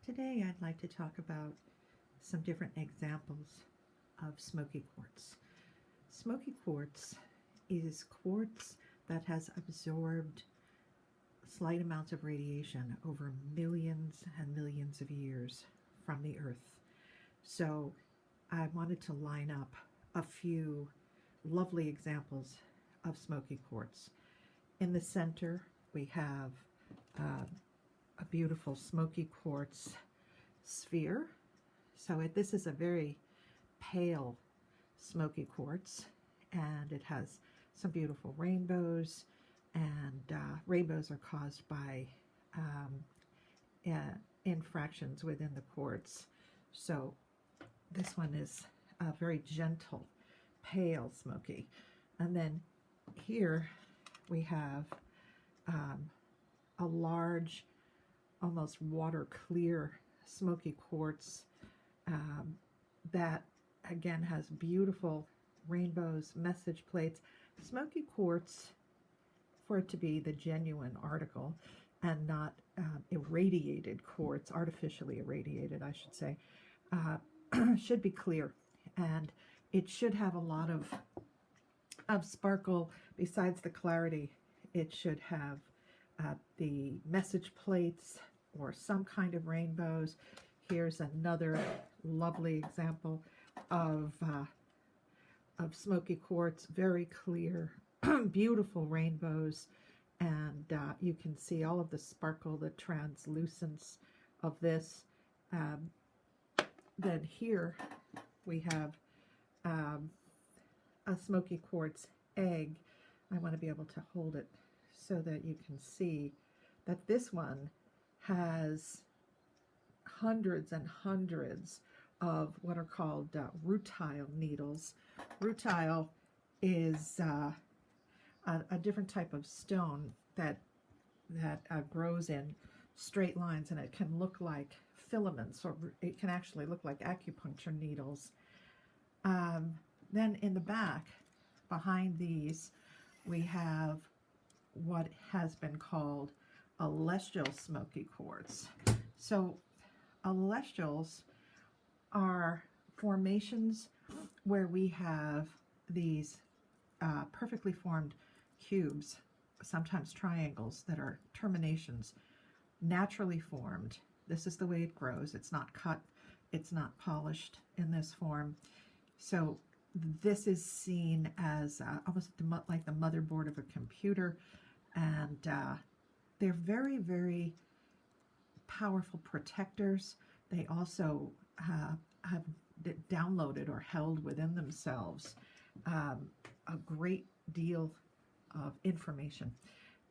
Today I'd like to talk about some different examples of smoky quartz. Smoky quartz is quartz that has absorbed slight amounts of radiation over millions and millions of years from the earth. So I wanted to line up a few lovely examples of smoky quartz. In the center we have a beautiful smoky quartz sphere. So this is a very pale smoky quartz, and it has some beautiful rainbows, and rainbows are caused by infractions within the quartz. So this one is a very gentle, pale smoky. And then here we have a large, almost water clear smoky quartz that again has beautiful rainbows, message plates. Smoky quartz, for it to be the genuine article and not irradiated quartz, artificially irradiated I should say, should be clear, and it should have a lot of sparkle. Besides the clarity, it should have the message plates or some kind of rainbows. Here's another lovely example of smoky quartz, very clear, beautiful rainbows, and you can see all of the sparkle, the translucence of this. Then here we have a smoky quartz egg. I want to be able to hold it so that you can see that this one has hundreds and hundreds of what are called rutile needles. Rutile is a different type of stone that grows in straight lines, and it can look like filaments, or it can actually look like acupuncture needles. Then in the back, behind these, we have what has been called celestial smoky quartz. So celestials are formations where we have these perfectly formed cubes, sometimes triangles, that are terminations, naturally formed. This is the way it grows. It's not cut, it's not polished in this form. So this is seen as almost like the motherboard of a computer, and they're very, very powerful protectors. They also have downloaded or held within themselves a great deal of information.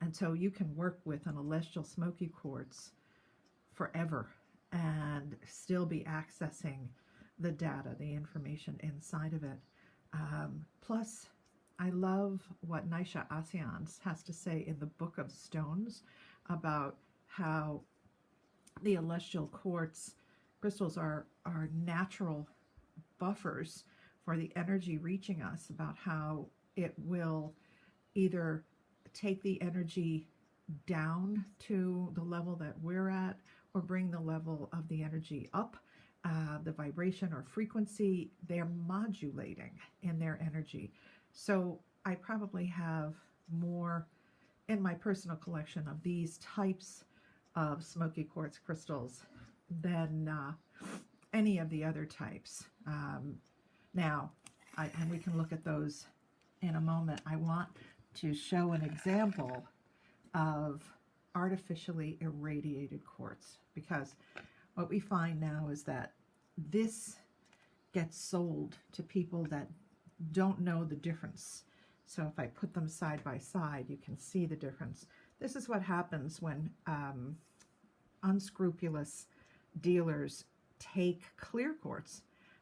And so you can work with an celestial smoky quartz forever and still be accessing the data, the information inside of it. Plus, I love what Naisha Asians has to say in the Book of Stones about how the celestial quartz crystals are natural buffers for the energy reaching us, about how it will either take the energy down to the level that we're at, or bring the level of the energy up, the vibration or frequency. They're modulating in their energy. So I probably have more in my personal collection of these types of smoky quartz crystals than any of the other types. Now, and we can look at those in a moment. I want to show an example of artificially irradiated quartz, because what we find now is that this gets sold to people that don't know the difference. So if I put them side by side, you can see the difference. This is what happens when unscrupulous dealers take clear quartz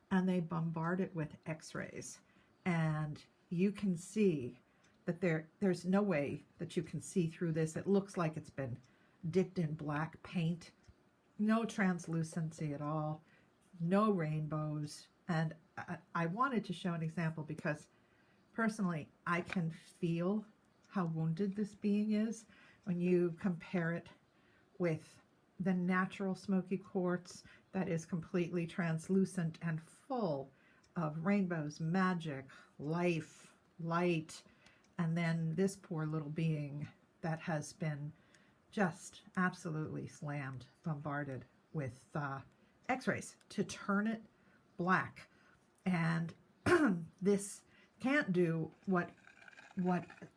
and they bombard it with x-rays, and you can see that there's no way that you can see through this. It looks like it's been dipped in black paint. No translucency at all, no rainbows. And I wanted to show an example because personally I can feel how wounded this being is when you compare it with the natural smoky quartz that is completely translucent and full of rainbows, magic, life, light, and then this poor little being that has been just absolutely slammed, bombarded with x-rays to turn it black. And this can't do what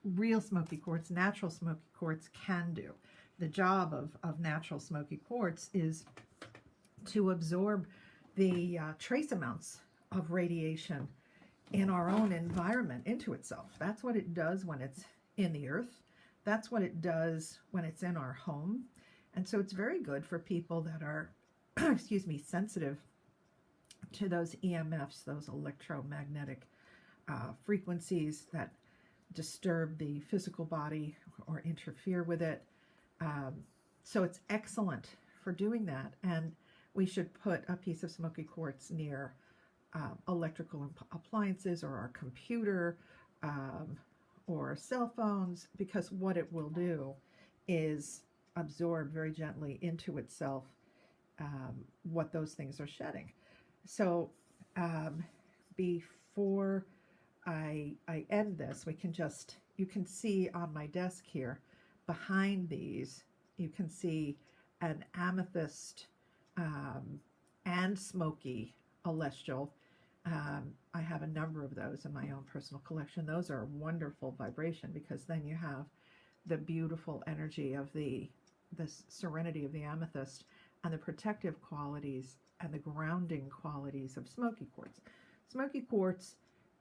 real smoky quartz, natural smoky quartz can do. The job of natural smoky quartz is to absorb the trace amounts of radiation in our own environment into itself. That's what it does when it's in the earth. That's what it does when it's in our home. And so it's very good for people that are, excuse me, sensitive to those EMFs, those electromagnetic frequencies that disturb the physical body or interfere with it. So it's excellent for doing that. And we should put a piece of smoky quartz near electrical appliances or our computer or cell phones, because what it will do is absorb very gently into itself what those things are shedding. So before I end this, you can see on my desk here, behind these, you can see an amethyst and smoky celestial. I have a number of those in my own personal collection. Those are a wonderful vibration, because then you have the beautiful energy of the serenity of the amethyst and the protective qualities and the grounding qualities of smoky quartz. Smoky quartz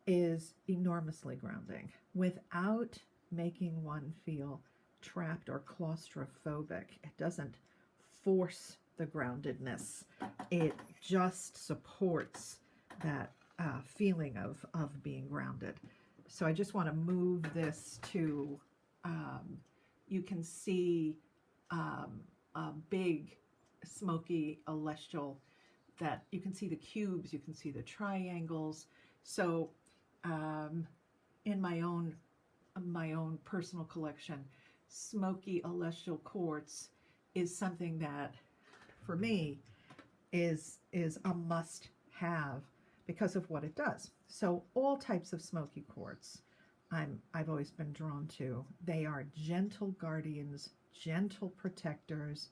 is enormously grounding without making one feel trapped or claustrophobic. It doesn't force the groundedness. It just supports that feeling of being grounded. So I just want to move this to, you can see a big smoky celestial that you can see the cubes, you can see the triangles. So in my own personal collection, smoky celestial quartz is something that for me is a must have because of what it does. So all types of smoky quartz I've always been drawn to. They are gentle guardians, gentle protectors.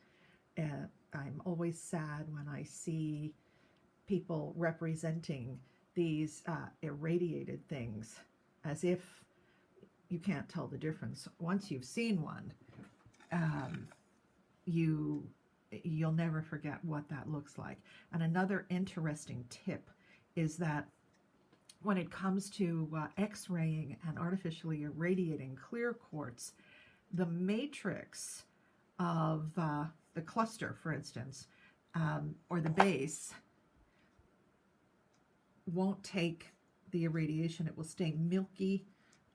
I'm always sad when I see people representing these irradiated things as if you can't tell the difference. Once you've seen one, you'll never forget what that looks like. And another interesting tip is that when it comes to X-raying and artificially irradiating clear quartz, the matrix of the cluster, for instance, or the base, won't take the irradiation. It will stay milky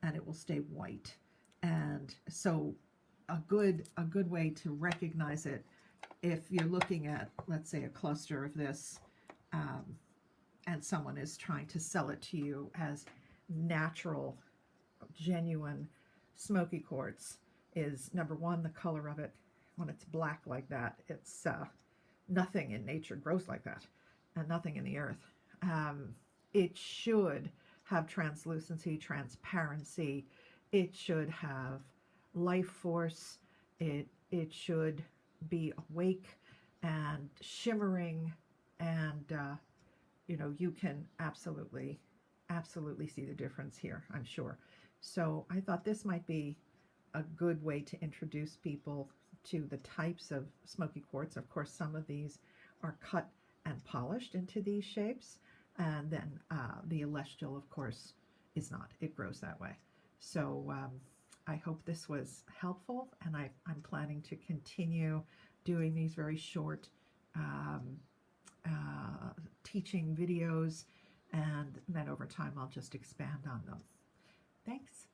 and it will stay white. And so a good way to recognize it, if you're looking at, let's say, a cluster of this, and someone is trying to sell it to you as natural, genuine smoky quartz, is number one, the color of it. When it's black like that, it's nothing in nature grows like that, and nothing in the earth. It should have translucency, transparency. It should have life force. It should be awake and shimmering, and you can absolutely see the difference here, I'm sure. So I thought this might be a good way to introduce people to the types of smoky quartz. Of course, some of these are cut and polished into these shapes, and then the celestial, of course, is not. It grows that way. So I hope this was helpful, and I'm planning to continue doing these very short teaching videos, and then over time I'll just expand on them. Thanks.